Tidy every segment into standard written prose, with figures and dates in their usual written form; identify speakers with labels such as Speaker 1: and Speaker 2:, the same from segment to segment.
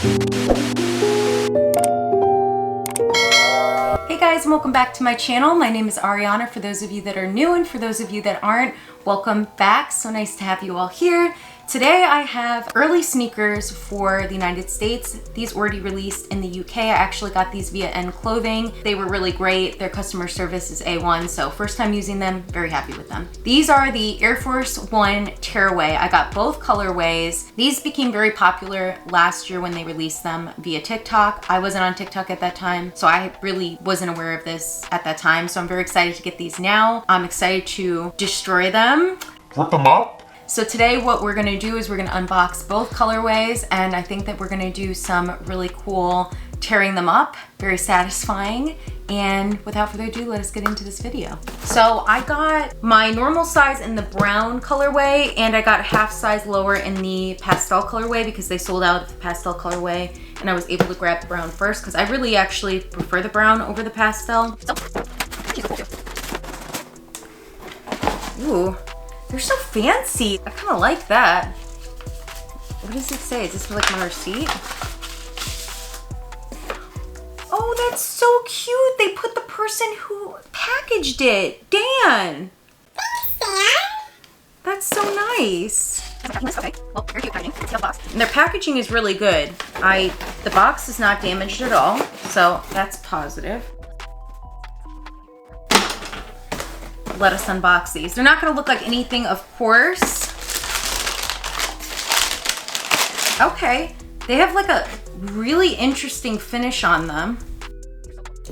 Speaker 1: Hey guys, and welcome back to my channel. My name is Arianna for those of you that are new, and for those of you that aren't, welcome back. So nice to have you all here. Today I have early sneakers for the United States. These already released in the UK. I actually got these via N Clothing. They were really great. Their customer service is A1, so first time using them, very happy with them. These are the Air Force One Tearaway. I got both colorways. These became very popular last year when they released them via TikTok. I wasn't on TikTok at that time, so I really wasn't aware of this at that time. So I'm very excited to get these now. I'm excited to destroy them.
Speaker 2: Rip them up.
Speaker 1: So today what we're gonna do is we're gonna unbox both colorways, and I think that we're gonna do some really cool tearing them up, very satisfying. And without further ado, let us get into this video. So I got my normal size in the brown colorway, and I got a half size lower in the pastel colorway because they sold out of the pastel colorway, and I was able to grab the brown first because I really actually prefer the brown over the pastel. Ooh. They're so fancy. I kind of like that. What does it say? Is this like my receipt? Oh, that's so cute. They put the person who packaged it. Dan. That's so nice. Okay. Well, very cute packaging. Let's see how the box. And their packaging is really good. The box is not damaged at all, so that's positive. Let us unbox these. They're not gonna look like anything, of course. Okay, they have like a really interesting finish on them.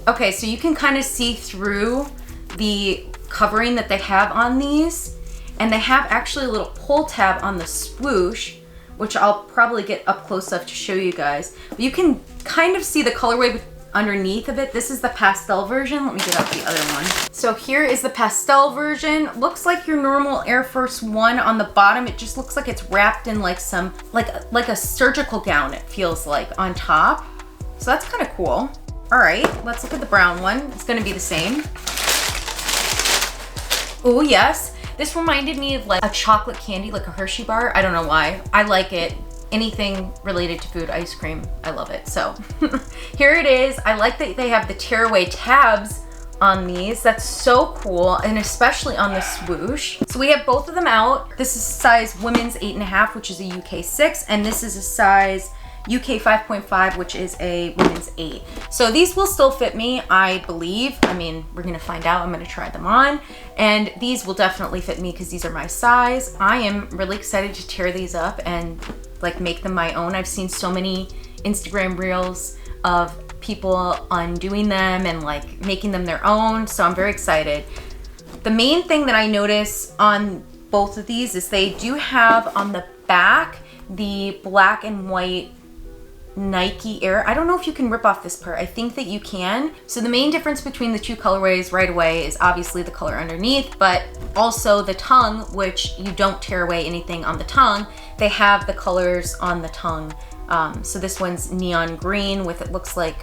Speaker 1: Okay, so you can kind of see through the covering that they have on these, and they have actually a little pull tab on the swoosh, which I'll probably get up close enough to show you guys. But you can kind of see the colorway underneath of it. This is the pastel version. Let me get out the other one. So here is the pastel version. Looks like your normal Air Force One on the bottom. It just looks like it's wrapped in like some, like a surgical gown, it feels like, on top. So that's kind of cool. All right, let's look at the brown one. It's gonna be the same. Oh yes, this reminded me of like a chocolate candy, like a Hershey bar. I don't know why. I like it. Anything related to food, ice cream, I love it. So here it is. I like that they have the tearaway tabs on these. That's so cool, and especially on the swoosh. So we have both of them out. This is size women's 8.5, which is a UK 6, and this is a size UK 5.5, which is a women's 8. So these will still fit me, I believe. I mean, we're gonna find out. I'm gonna try them on, and these will definitely fit me because these are my size. I am really excited to tear these up and like make them my own. I've seen so many Instagram reels of people undoing them and like making them their own, so I'm very excited. The main thing that I notice on both of these is they do have on the back the black and white Nike Air. I don't know if you can rip off this part. I think that you can. So the main difference between the two colorways right away is obviously the color underneath, but also the tongue, which you don't tear away anything on the tongue. They have the colors on the tongue. So this one's neon green with, it looks like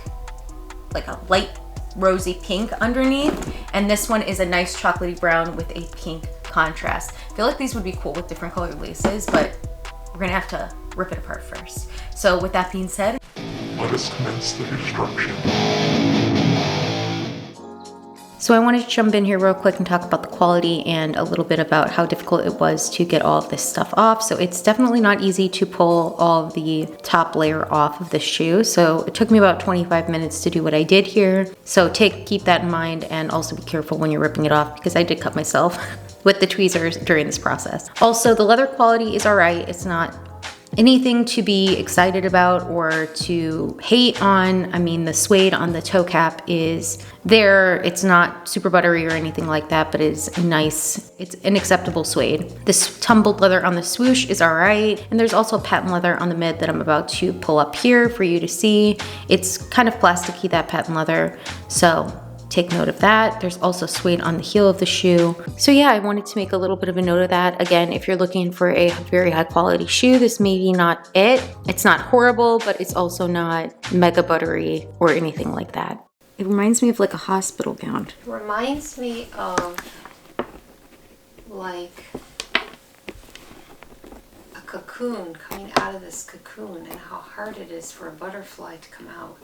Speaker 1: a light rosy pink underneath. And this one is a nice chocolatey brown with a pink contrast. I feel like these would be cool with different colored laces, but we're gonna have to rip it apart first. So with that being said,
Speaker 2: let us commence the destruction.
Speaker 1: so I wanted to jump in here real quick and talk about the quality and a little bit about how difficult it was to get all of this stuff off. So it's definitely not easy to pull all of the top layer off of the shoe. So it took me about 25 minutes to do what I did here. So keep that in mind, and also be careful when you're ripping it off because I did cut myself with the tweezers during this process. Also, the leather quality is all right. It's not anything to be excited about or to hate on. I mean, the suede on the toe cap is there. It's not super buttery or anything like that, but it's nice. It's an acceptable suede. This tumbled leather on the swoosh is all right. And there's also patent leather on the mid that I'm about to pull up here for you to see. It's kind of plasticky, that patent leather. So take note of that. There's also suede on the heel of the shoe. So yeah, I wanted to make a little bit of a note of that. Again, if you're looking for a very high quality shoe, this may be not it. It's not horrible, but it's also not mega buttery or anything like that. It reminds me of like a hospital gown.
Speaker 3: It reminds me of like a cocoon coming out of this cocoon and how hard it is for a butterfly to come out.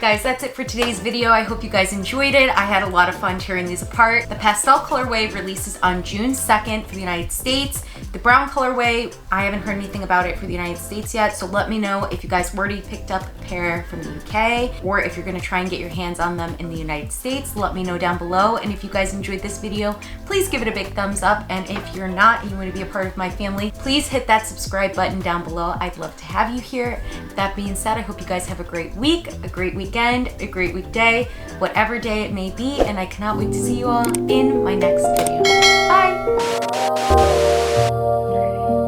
Speaker 1: Guys, that's it for today's video. I hope you guys enjoyed it. I had a lot of fun tearing these apart. The pastel colorway releases on June 2nd for the United States. The brown colorway, I haven't heard anything about it for the United States yet, so let me know if you guys already picked up a pair from the UK, or if you're gonna try and get your hands on them in the United States. Let me know down below, and if you guys enjoyed this video, please give it a big thumbs up, and if you're not and you wanna be a part of my family, please hit that subscribe button down below. I'd love to have you here. That being said, I hope you guys have a great week, a great weekend, a great weekday, whatever day it may be, and I cannot wait to see you all in my next video. Bye!